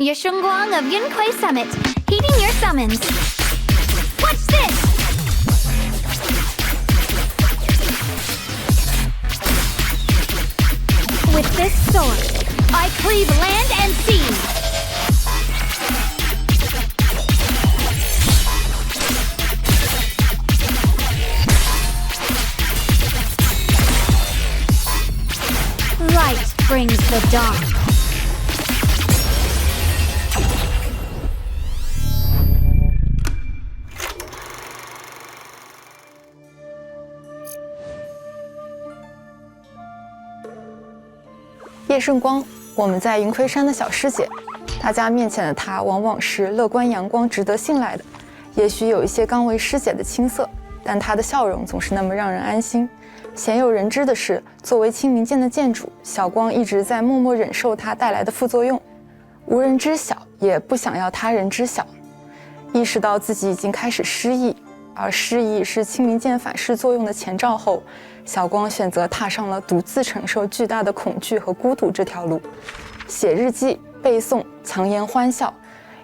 Yeshunguang of Yunquay Summit, heeding your summons. What's this? With this sword, I cleave land and sea. Light brings the dawn. 叶圣光，我们在云魁山的小师姐，大家面前的她往往是乐观阳光、值得信赖的，也许有一些刚为师姐的青涩，但她的笑容总是那么让人安心。鲜有人知的是，作为清明剑的剑主，小光一直在默默忍受它带来的副作用，无人知晓，也不想要他人知晓。意识到自己已经开始失忆，而失忆是清明剑反噬作用的前兆后，小光选择踏上了独自承受巨大的恐惧和孤独这条路，写日记、背诵、强颜欢笑，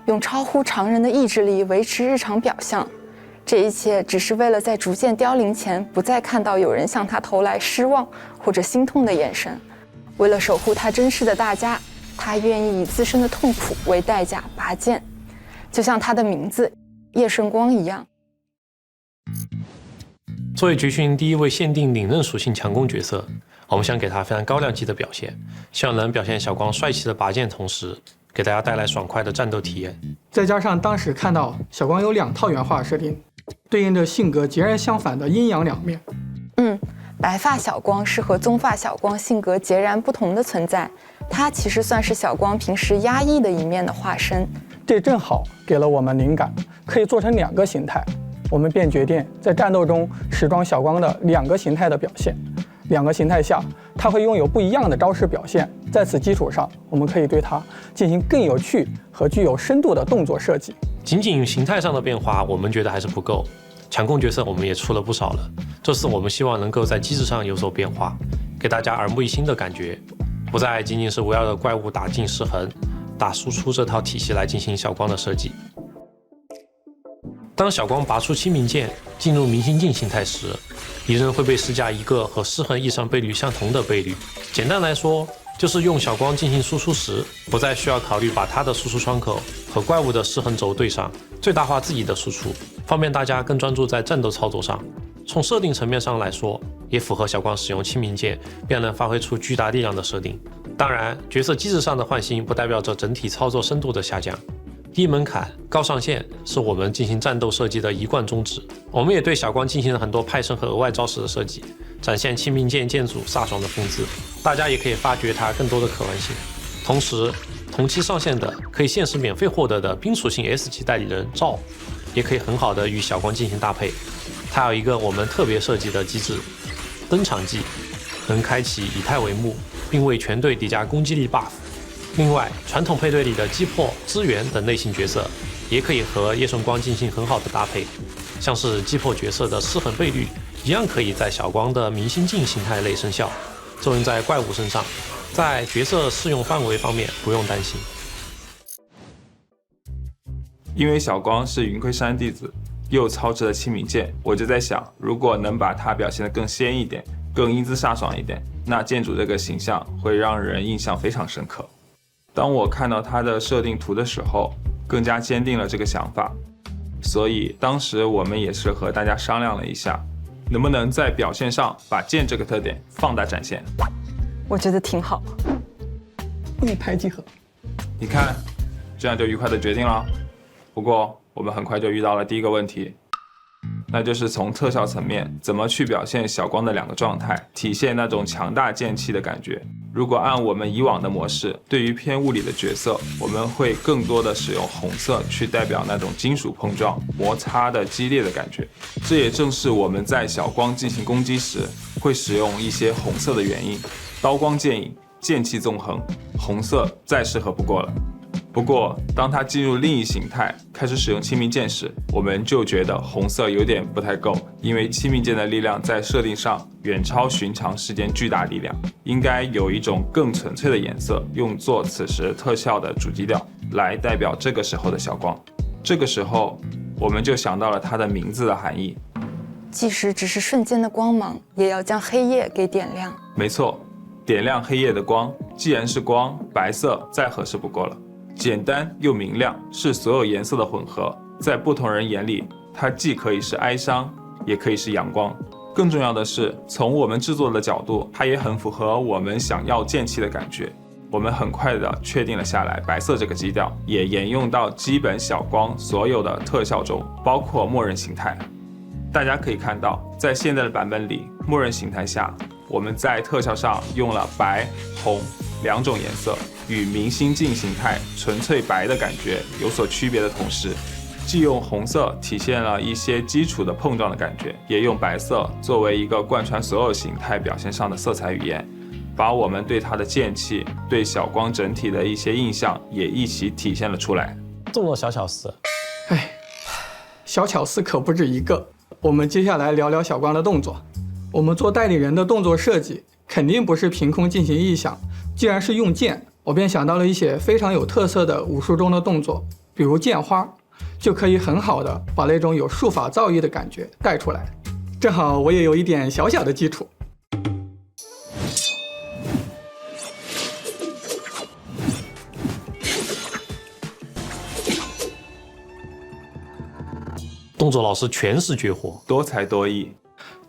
用超乎常人的意志力维持日常表象。这一切只是为了在逐渐凋零前，不再看到有人向他投来失望或者心痛的眼神。为了守护他珍视的大家，他愿意以自身的痛苦为代价拔剑，就像他的名字叶圣光一样。作为绝训第一位限定领刃属性强攻角色，我们想给他非常高量级的表现，希望能表现小光帅气的拔剑，同时给大家带来爽快的战斗体验。再加上当时看到小光有2套原画设定，对应着性格截然相反的阴阳两面。白发小光是和棕发小光性格截然不同的存在，他其实算是小光平时压抑的一面的化身。这正好给了我们灵感，可以做成2个形态。我们便决定在战斗中时装小光的2个形态的表现，2个形态下，它会拥有不一样的招式表现。在此基础上，我们可以对它进行更有趣和具有深度的动作设计。仅仅形态上的变化，我们觉得还是不够。强攻角色我们也出了不少了，这次我们希望能够在机制上有所变化，给大家耳目一新的感觉，不再仅仅是围绕着怪物打进失衡、打输出这套体系来进行小光的设计。当小光拔出清明剑进入明星镜形态时，敌人会被施加一个和失衡异常倍率相同的倍率。简单来说，就是用小光进行输出时，不再需要考虑把它的输出窗口和怪物的失衡轴对上，最大化自己的输出，方便大家更专注在战斗操作上。从设定层面上来说，也符合小光使用清明剑便能发挥出巨大力量的设定。当然，角色机制上的换新不代表着整体操作深度的下降。低门槛高上限是我们进行战斗设计的一贯宗旨。我们也对小光进行了很多派生和额外招式的设计，展现清明剑剑主飒爽的风姿，大家也可以发掘它更多的可玩性。同时，同期上线的可以限时免费获得的冰属性 S 级代理人赵，也可以很好的与小光进行搭配。它有一个我们特别设计的机制，登场技能开启以太为幕，并为全队叠加攻击力 buff。另外，传统配对里的击破、支援等类型角色，也可以和叶圣光进行很好的搭配，像是击破角色的失衡倍率，一样可以在小光的明星镜形态内生效，作用在怪物身上，在角色适用范围方面不用担心。因为小光是云魁山弟子，又操制了清明剑，我就在想，如果能把它表现得更鲜一点，更英姿飒爽一点，那剑主这个形象会让人印象非常深刻。当我看到他的设定图的时候，更加坚定了这个想法，所以当时我们也是和大家商量了一下，能不能在表现上把剑这个特点放大展现。我觉得挺好。一拍即合。你看，这样就愉快的决定了。不过我们很快就遇到了第一个问题，那就是从特效层面怎么去表现小光的2个状态，体现那种强大剑气的感觉。如果按我们以往的模式，对于偏物理的角色，我们会更多的使用红色去代表那种金属碰撞、摩擦的激烈的感觉。这也正是我们在小光进行攻击时会使用一些红色的原因。刀光剑影，剑气纵横，红色再适合不过了。不过，当它进入另一形态，开始使用亲民键时，我们就觉得红色有点不太够，因为亲民键的力量在设定上远超寻常事件巨大力量，应该有一种更纯粹的颜色，用作此时特效的主基调，来代表这个时候的小光。这个时候，我们就想到了它的名字的含义。即使只是瞬间的光芒，也要将黑夜给点亮。没错，点亮黑夜的光，既然是光，白色再合适不过了。简单又明亮，是所有颜色的混合，在不同人眼里，它既可以是哀伤，也可以是阳光。更重要的是，从我们制作的角度，它也很符合我们想要剑气的感觉。我们很快的确定了下来，白色这个基调也沿用到基本小光所有的特效中，包括默认形态。大家可以看到，在现在的版本里，默认形态下，我们在特效上用了白、红两种颜色，与明星镜形态纯粹白的感觉有所区别的同时，既用红色体现了一些基础的碰撞的感觉，也用白色作为一个贯穿所有形态表现上的色彩语言，把我们对它的剑气、对小光整体的一些印象也一起体现了出来。这么多小巧思，小巧思可不止一个。我们接下来聊聊小光的动作。我们做代理人的动作设计，肯定不是凭空进行臆想。既然是用剑，我便想到了一些非常有特色的武术中的动作，比如剑花，就可以很好的把那种有术法造诣的感觉带出来。正好我也有一点小小的基础。动作老师全是绝活，多才多艺。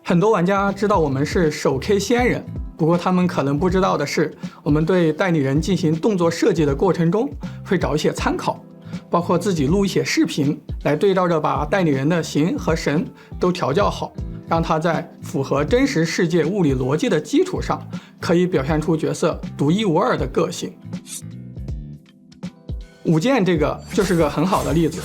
很多玩家知道我们是手 K 仙人，不过他们可能不知道的是，我们对代理人进行动作设计的过程中，会找一些参考，包括自己录一些视频，来对照着把代理人的形和神都调教好，让他在符合真实世界物理逻辑的基础上，可以表现出角色独一无二的个性。舞剑这个就是个很好的例子。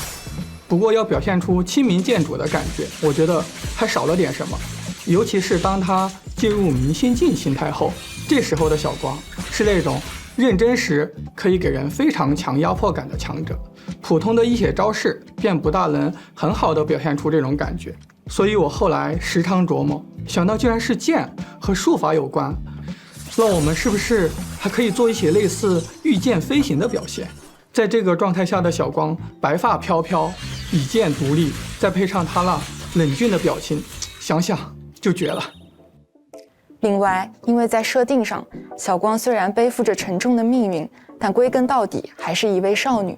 不过要表现出亲民剑主的感觉，我觉得还少了点什么。尤其是当他进入明心镜形态后，这时候的小光是那种认真时可以给人非常强压迫感的强者，普通的一些招式便不大能很好的表现出这种感觉。所以我后来时常琢磨，想到既然是剑和术法有关，那我们是不是还可以做一些类似御剑飞行的表现？在这个状态下的小光，白发飘飘，以剑独立，再配上他那冷峻的表情，想想就绝了。另外，因为在设定上，小光虽然背负着沉重的命运，但归根到底还是一位少女，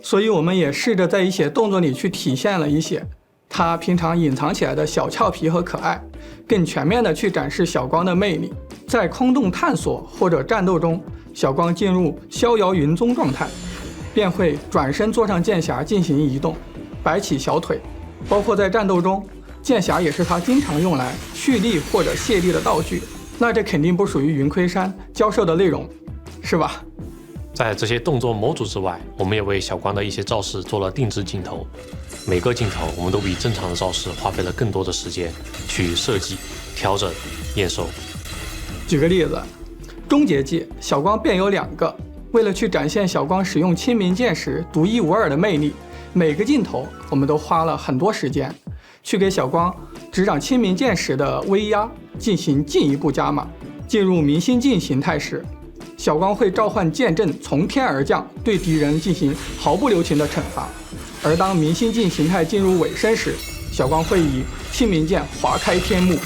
所以我们也试着在一些动作里去体现了一些她平常隐藏起来的小俏皮和可爱，更全面的去展示小光的魅力。在空洞探索或者战斗中，小光进入逍遥云踪状态，便会转身坐上剑匣进行移动，摆起小腿。包括在战斗中，剑匣也是他经常用来蓄力或者卸力的道具。那这肯定不属于云盔山教授的内容，是吧？在这些动作模组之外，我们也为小光的一些招式做了定制镜头。每个镜头我们都比正常的招式花费了更多的时间去设计、调整、验收。举个例子，终结技小光便有2个。为了去展现小光使用亲民剑时独一无二的魅力，每个镜头我们都花了很多时间，去给小光执掌亲民剑时的威压进行进一步加码。进入明心镜形态时，小光会召唤剑阵从天而降，对敌人进行毫不留情的惩罚。而当明心镜形态进入尾声时，小光会以亲民剑划开天幕，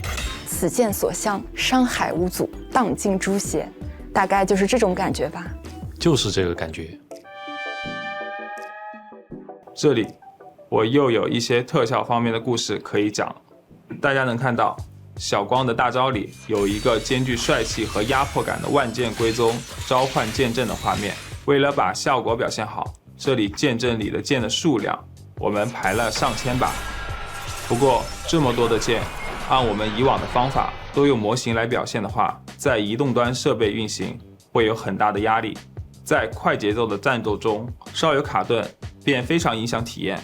此剑所向，山海无阻，荡尽诛邪，大概就是这种感觉吧。就是这个感觉。这里我又有一些特效方面的故事可以讲。大家能看到小光的大招里有一个兼具帅气和压迫感的万剑归宗召唤剑阵的画面。为了把效果表现好，这里剑阵里的剑的数量我们排了上千把。不过这么多的剑，按我们以往的方法都用模型来表现的话，在移动端设备运行会有很大的压力。在快节奏的战斗中稍有卡顿便非常影响体验。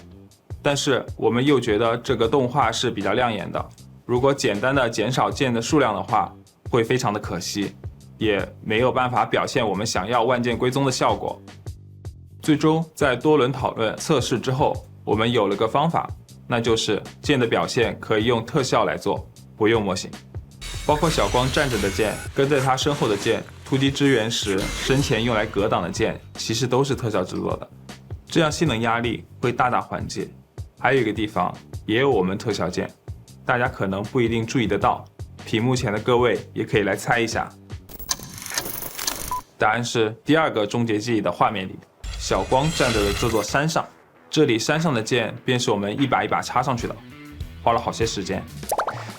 但是我们又觉得这个动画是比较亮眼的，如果简单的减少剑的数量的话，会非常的可惜，也没有办法表现我们想要万剑归宗的效果。最终在多轮讨论测试之后，我们有了个方法，那就是剑的表现可以用特效来做，不用模型。包括小光站着的剑，跟在他身后的剑，突击支援时身前用来格挡的剑，其实都是特效制作的，这样性能压力会大大缓解。还有一个地方也有我们特效键，大家可能不一定注意得到，屏幕前的各位也可以来猜一下。答案是第二个终结记忆的画面里，小光站着的这座山上，这里山上的剑便是我们一把一把插上去的，花了好些时间。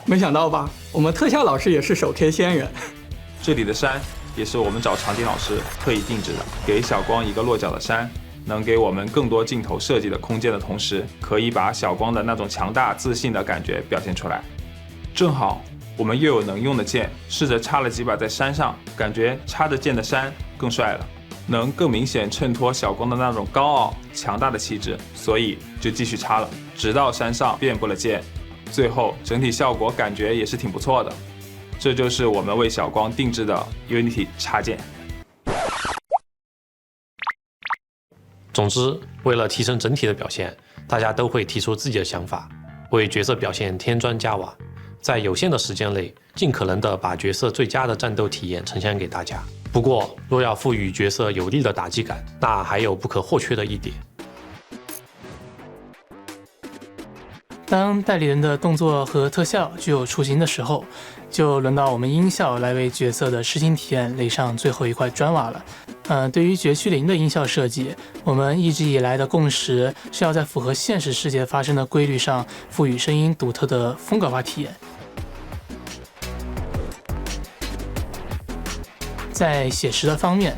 没想到吧，我们特效老师也是手贴仙人。这里的山也是我们找场景老师特意定制的，给小光一个落脚的山，能给我们更多镜头设计的空间的同时，可以把小光的那种强大自信的感觉表现出来。正好我们又有能用的剑，试着插了几把在山上，感觉插着剑的山更帅了，能更明显衬托小光的那种高傲强大的气质，所以就继续插了，直到山上遍布了剑，最后整体效果感觉也是挺不错的。这就是我们为小光定制的 Unity 插件。总之，为了提升整体的表现，大家都会提出自己的想法，为角色表现添砖加瓦，在有限的时间内，尽可能的把角色最佳的战斗体验呈现给大家。不过，若要赋予角色有力的打击感，那还有不可或缺的一点。当代理人的动作和特效具有雏形的时候，就轮到我们音效来为角色的视听体验垒上最后一块砖瓦了。对于绝区零的音效设计，我们一直以来的共识是要在符合现实世界发生的规律上，赋予声音独特的风格化体验。在写实的方面，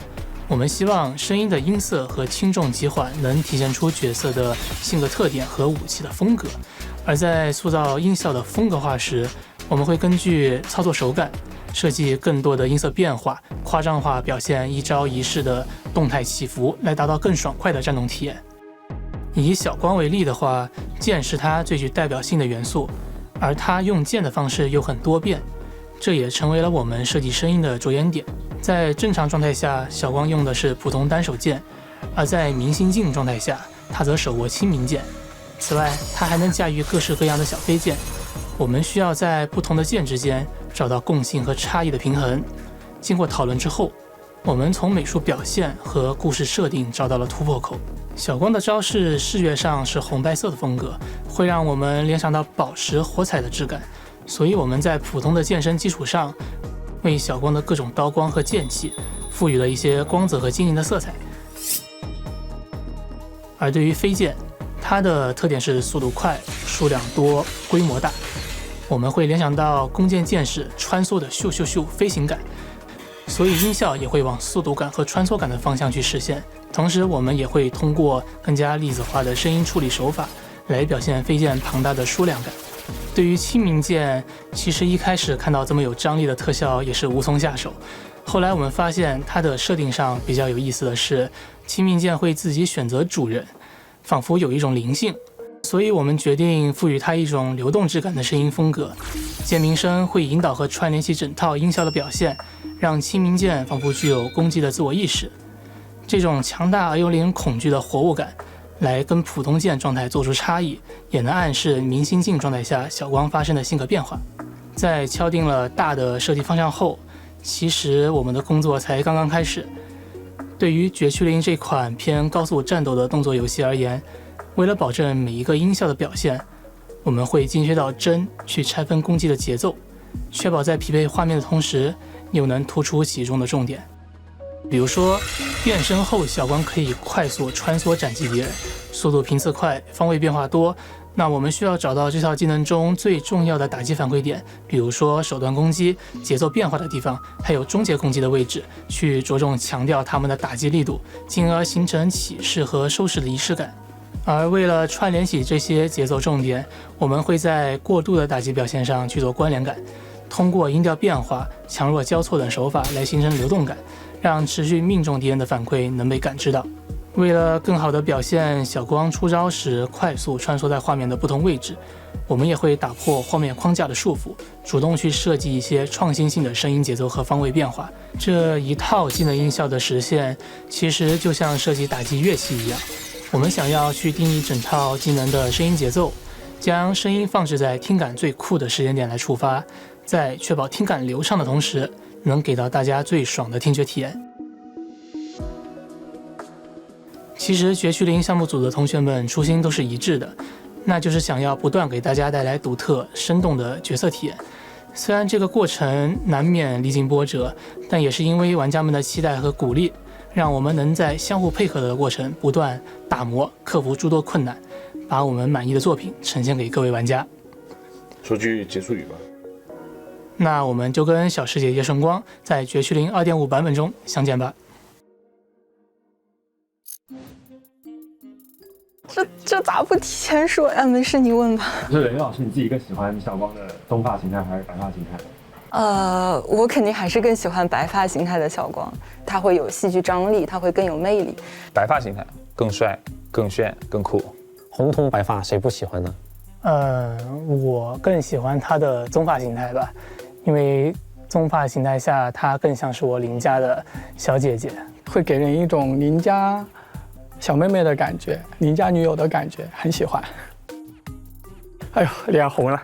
我们希望声音的音色和轻重急缓能体现出角色的性格特点和武器的风格。而在塑造音效的风格化时，我们会根据操作手感设计更多的音色变化，夸张化表现一招一式的动态起伏，来达到更爽快的战斗体验。以小光为例的话，剑是它最具代表性的元素，而它用剑的方式又很多变，这也成为了我们设计声音的着眼点。在正常状态下，小光用的是普通单手剑，而在明星镜状态下，他则手握亲民剑。此外，他还能驾驭各式各样的小飞剑。我们需要在不同的剑之间找到共性和差异的平衡。经过讨论之后，我们从美术表现和故事设定找到了突破口。小光的招式视觉上是红白色的风格，会让我们联想到宝石火彩的质感，所以我们在普通的剑身基础上，为小光的各种刀光和剑气赋予了一些光泽和晶莹的色彩。而对于飞剑，它的特点是速度快、数量多、规模大，我们会联想到弓箭箭士穿梭的咻咻咻飞行感，所以音效也会往速度感和穿梭感的方向去实现。同时，我们也会通过更加粒子化的声音处理手法来表现飞剑庞大的数量感。对于亲民剑，其实一开始看到这么有张力的特效也是无从下手。后来我们发现它的设定上比较有意思的是，亲民剑会自己选择主人，仿佛有一种灵性，所以我们决定赋予它一种流动质感的声音风格。剑鸣声会引导和串联起整套音效的表现，让亲民剑仿佛具有攻击的自我意识。这种强大而又令人恐惧的活物感，来跟普通剑状态做出差异，也能暗示明星镜状态下小光发生的性格变化。在敲定了大的设计方向后，其实我们的工作才刚刚开始。对于绝区零这款偏高速战斗的动作游戏而言，为了保证每一个音效的表现，我们会精确到帧去拆分攻击的节奏，确保在匹配画面的同时，又能突出其中的重点。比如说，变身后小光可以快速穿梭斩击敌人，速度频次快，方位变化多。那我们需要找到这套技能中最重要的打击反馈点，比如说手段攻击、节奏变化的地方，还有终结攻击的位置，去着重强调它们的打击力度，进而形成起势和收拾的仪式感。而为了串联起这些节奏重点，我们会在过度的打击表现上去做关联感，通过音调变化、强弱交错等手法来形成流动感，让持续命中敌人的反馈能被感知到。为了更好地表现小光出招时快速穿梭在画面的不同位置，我们也会打破画面框架的束缚，主动去设计一些创新性的声音节奏和方位变化。这一套技能音效的实现，其实就像设计打击乐器一样，我们想要去定义整套技能的声音节奏，将声音放置在听感最酷的时间点来触发，在确保听感流畅的同时，能给到大家最爽的听觉体验。其实绝区零项目组的同学们初心都是一致的，那就是想要不断给大家带来独特生动的角色体验。虽然这个过程难免历经波折，但也是因为玩家们的期待和鼓励，让我们能在相互配合的过程不断打磨，克服诸多困难，把我们满意的作品呈现给各位玩家。说句结束语吧。那我们就跟小师姐叶圣光在绝区零 2.5 版本中相见吧。这咋不提前说呀？没事，你问吧。是任老师，你自己更喜欢小光的棕发形态还是白发形态？我肯定还是更喜欢白发形态的小光，他会有戏剧张力，他会更有魅力。白发形态更帅、更炫、更酷。红瞳白发谁不喜欢呢？我更喜欢他的棕发形态吧，因为棕发形态下，她更像是我邻家的小姐姐，会给人一种邻家小妹妹的感觉，邻家女友的感觉，很喜欢。哎呦，脸红了。